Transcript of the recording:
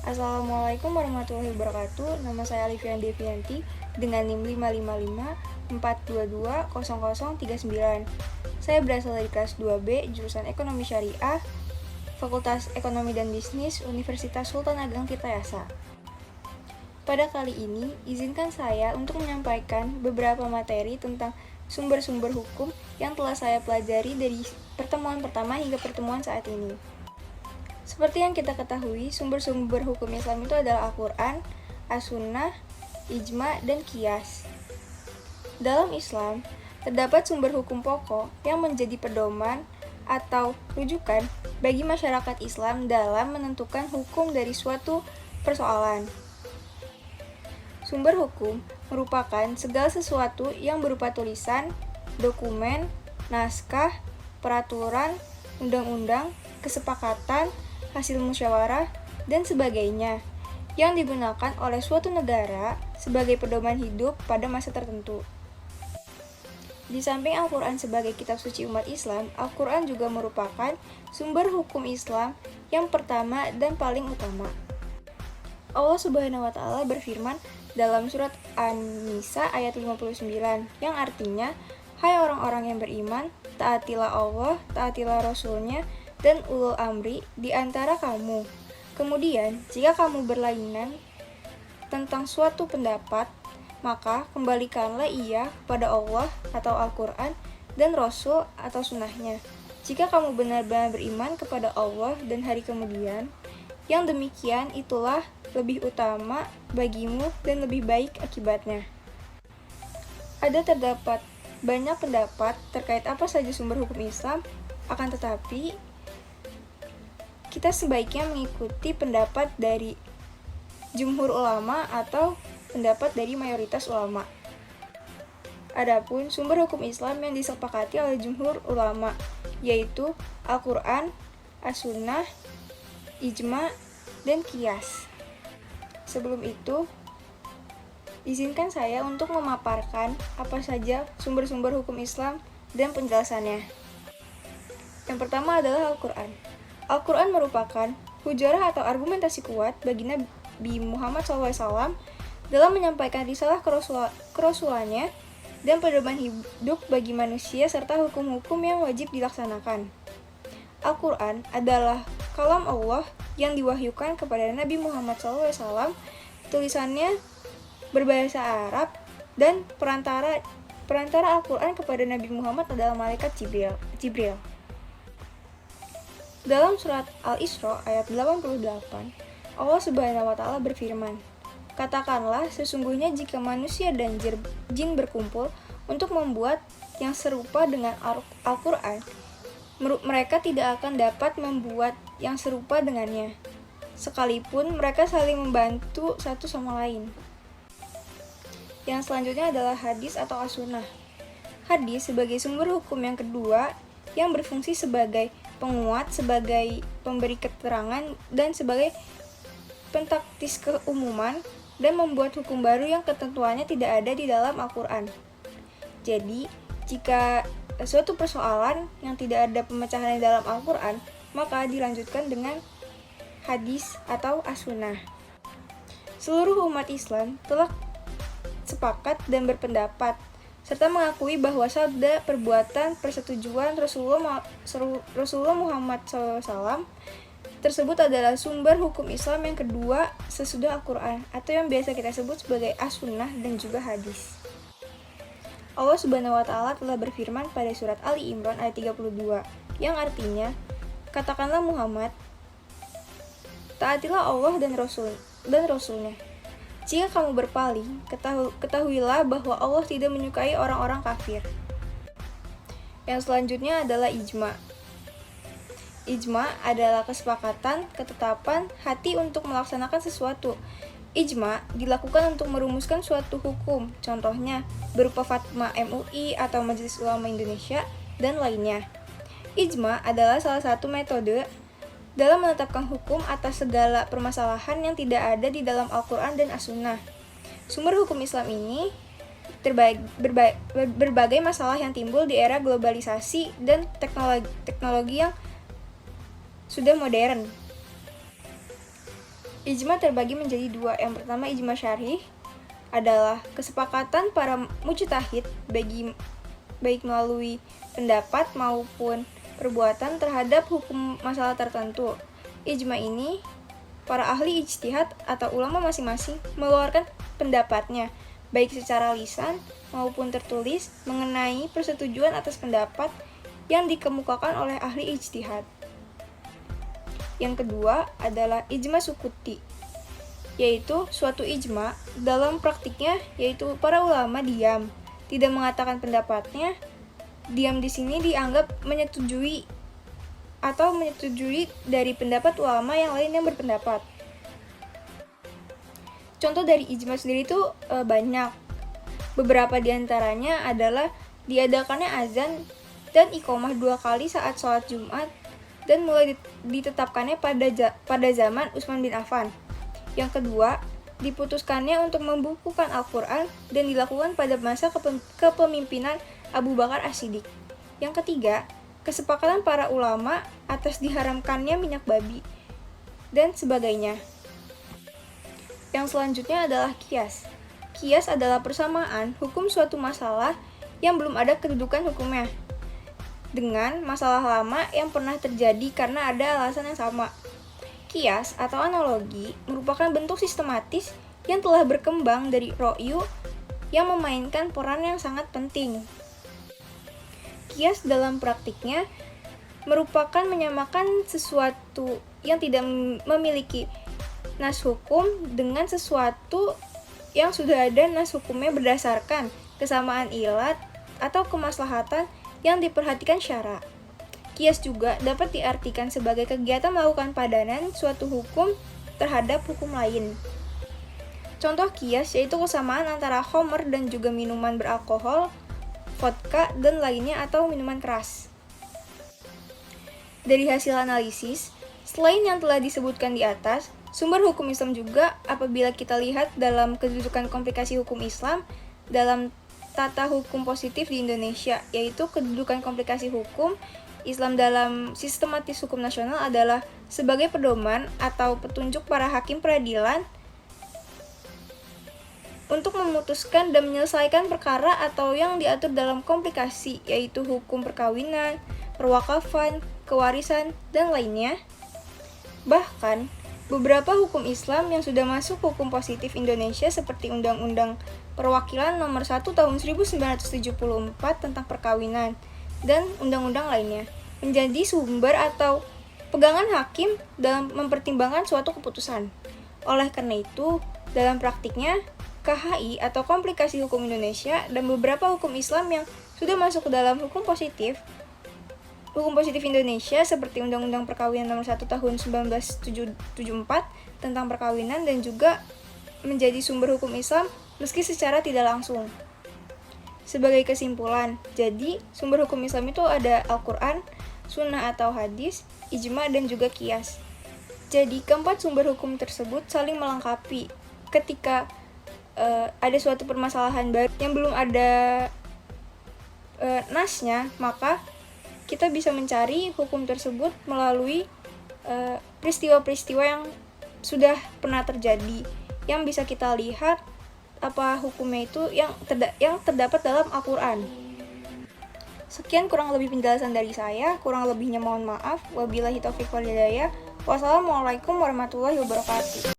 Assalamualaikum warahmatullahi wabarakatuh. Nama saya Alifian Devianti dengan NIM 55542200039. Saya berasal dari kelas 2B, jurusan Ekonomi Syariah, Fakultas Ekonomi dan Bisnis, Universitas Sultan Ageng Tirtayasa. Pada kali ini, izinkan saya untuk menyampaikan beberapa materi tentang sumber-sumber hukum yang telah saya pelajari dari pertemuan pertama hingga pertemuan saat ini. Seperti yang kita ketahui, sumber-sumber hukum Islam itu adalah Al-Quran, As-Sunnah, Ijma, dan Qiyas. Dalam Islam, terdapat sumber hukum pokok yang menjadi pedoman atau rujukan bagi masyarakat Islam dalam menentukan hukum dari suatu persoalan. Sumber hukum merupakan segala sesuatu yang berupa tulisan, dokumen, naskah, peraturan, undang-undang, kesepakatan, hasil musyawarah, dan sebagainya yang digunakan oleh suatu negara sebagai pedoman hidup pada masa tertentu. Di samping Al-Quran sebagai kitab suci umat Islam, Al-Quran juga merupakan sumber hukum Islam yang pertama dan paling utama. Allah Subhanahu wa Ta'ala berfirman dalam surat An-Nisa ayat 59 yang artinya, "Hai orang-orang yang beriman, taatilah Allah, taatilah Rasul-Nya, dan ulul amri di antara kamu. Kemudian, jika kamu berlainan tentang suatu pendapat, maka kembalikanlah ia kepada Allah atau Al-Quran dan Rasul atau Sunnahnya. Jika kamu benar-benar beriman kepada Allah dan hari kemudian, yang demikian itulah lebih utama bagimu dan lebih baik akibatnya." Terdapat banyak pendapat terkait apa saja sumber hukum Islam, akan tetapi kita sebaiknya mengikuti pendapat dari jumhur ulama atau pendapat dari mayoritas ulama. Adapun sumber hukum Islam yang disepakati oleh jumhur ulama yaitu Al-Quran, As-Sunnah, Ijma, dan Qiyas. Sebelum itu, izinkan saya untuk memaparkan apa saja sumber-sumber hukum Islam dan penjelasannya. Yang pertama adalah Al-Quran. Al-Quran merupakan hujarah atau argumentasi kuat bagi Nabi Muhammad SAW dalam menyampaikan risalah kerasulannya dan pedoman hidup bagi manusia serta hukum-hukum yang wajib dilaksanakan. Al-Quran adalah kalam Allah yang diwahyukan kepada Nabi Muhammad SAW. Tulisannya berbahasa Arab dan perantara Al-Quran kepada Nabi Muhammad adalah malaikat Jibril. Dalam surat Al-Isra ayat 88, Allah Subhanahu wa Ta'ala berfirman, "Katakanlah, sesungguhnya jika manusia dan jin berkumpul untuk membuat yang serupa dengan Al-Quran, mereka tidak akan dapat membuat yang serupa dengannya, sekalipun mereka saling membantu satu sama lain." Yang selanjutnya adalah hadis atau as-sunnah. Hadis sebagai sumber hukum yang kedua yang berfungsi sebagai penguat, sebagai pemberi keterangan, dan sebagai pentaktis keumuman dan membuat hukum baru yang ketentuannya tidak ada di dalam Al-Quran. Jadi, jika suatu persoalan yang tidak ada pemecahan di dalam Al-Quran, maka dilanjutkan dengan hadis atau as-sunnah. Seluruh umat Islam telah sepakat dan berpendapat serta mengakui bahwa sabda, perbuatan, persetujuan Rasulullah Muhammad SAW tersebut adalah sumber hukum Islam yang kedua sesudah Al-Quran, atau yang biasa kita sebut sebagai as-sunnah dan juga hadis. Allah Subhanahu wa Ta'ala telah berfirman pada surat Ali Imran ayat 32, yang artinya, "Katakanlah Muhammad, taatilah Allah dan Rasul-Nya. Jika kamu berpaling, ketahuilah bahwa Allah tidak menyukai orang-orang kafir." Yang selanjutnya adalah ijma. Ijma adalah kesepakatan, ketetapan hati untuk melaksanakan sesuatu. Ijma dilakukan untuk merumuskan suatu hukum, contohnya berupa fatwa MUI atau Majelis Ulama Indonesia, dan lainnya. Ijma adalah salah satu metode dalam menetapkan hukum atas segala permasalahan yang tidak ada di dalam Al-Quran dan As-Sunnah. Sumber hukum Islam ini berbagai masalah yang timbul di era globalisasi dan teknologi yang sudah modern. Ijma terbagi menjadi dua. Yang pertama ijma syar'i adalah kesepakatan para mujtahid baik melalui pendapat maupun perbuatan terhadap hukum masalah tertentu. Ijma ini para ahli ijtihad atau ulama masing-masing mengeluarkan pendapatnya baik secara lisan maupun tertulis mengenai persetujuan atas pendapat yang dikemukakan oleh ahli ijtihad. Yang kedua adalah ijma sukuti, yaitu suatu ijma dalam praktiknya yaitu para ulama diam, tidak mengatakan pendapatnya. Diam di sini dianggap menyetujui dari pendapat ulama yang lain yang berpendapat. Contoh dari ijma sendiri itu banyak. Beberapa diantaranya adalah diadakannya azan dan iqomah 2 kali saat sholat Jumat dan mulai ditetapkannya pada zaman Utsman bin Affan. Yang kedua, diputuskannya untuk membukukan Al-Quran dan dilakukan pada masa kepemimpinan Abu Bakar As-Siddiq. Yang ketiga, kesepakatan para ulama atas diharamkannya minyak babi dan sebagainya. Yang selanjutnya adalah qiyas. Qiyas adalah persamaan hukum suatu masalah yang belum ada kedudukan hukumnya dengan masalah lama yang pernah terjadi karena ada alasan yang sama. Qiyas atau analogi merupakan bentuk sistematis yang telah berkembang dari ro'yu yang memainkan peran yang sangat penting. Qiyas dalam praktiknya merupakan menyamakan sesuatu yang tidak memiliki nas hukum dengan sesuatu yang sudah ada nas hukumnya berdasarkan kesamaan ilat atau kemaslahatan yang diperhatikan syara. Qiyas juga dapat diartikan sebagai kegiatan melakukan padanan suatu hukum terhadap hukum lain. Contoh qiyas yaitu kesamaan antara khamr dan juga minuman beralkohol, vodka, dan lainnya atau minuman keras. Dari hasil analisis, selain yang telah disebutkan di atas, sumber hukum Islam juga apabila kita lihat dalam kedudukan komplikasi hukum Islam dalam tata hukum positif di Indonesia, yaitu kedudukan komplikasi hukum Islam dalam sistematis hukum nasional adalah sebagai pedoman atau petunjuk para hakim peradilan untuk memutuskan dan menyelesaikan perkara atau yang diatur dalam komplikasi, yaitu hukum perkawinan, perwakafan, kewarisan, dan lainnya. Bahkan, beberapa hukum Islam yang sudah masuk hukum positif Indonesia seperti Undang-Undang Perwakilan Nomor 1 Tahun 1974 tentang perkawinan dan undang-undang lainnya menjadi sumber atau pegangan hakim dalam mempertimbangkan suatu keputusan. Oleh karena itu, dalam praktiknya KHI atau komplikasi hukum Indonesia dan beberapa hukum Islam yang sudah masuk ke dalam hukum positif Indonesia seperti Undang-Undang Perkawinan Nomor 1 Tahun 1974 tentang perkawinan dan juga menjadi sumber hukum Islam meski secara tidak langsung. Sebagai kesimpulan, jadi sumber hukum Islam itu ada Al-Quran, Sunnah atau Hadis, Ijma, dan juga Qiyas. Jadi keempat sumber hukum tersebut saling melengkapi. Ketika ada suatu permasalahan baru yang belum ada nasnya, maka kita bisa mencari hukum tersebut melalui peristiwa-peristiwa yang sudah pernah terjadi, yang bisa kita lihat apa hukumnya itu yang terdapat dalam Al-Quran. Sekian kurang lebih penjelasan dari saya, kurang lebihnya mohon maaf. Wabillahi taufiq wal hidayah. Wassalamualaikum warahmatullahi wabarakatuh.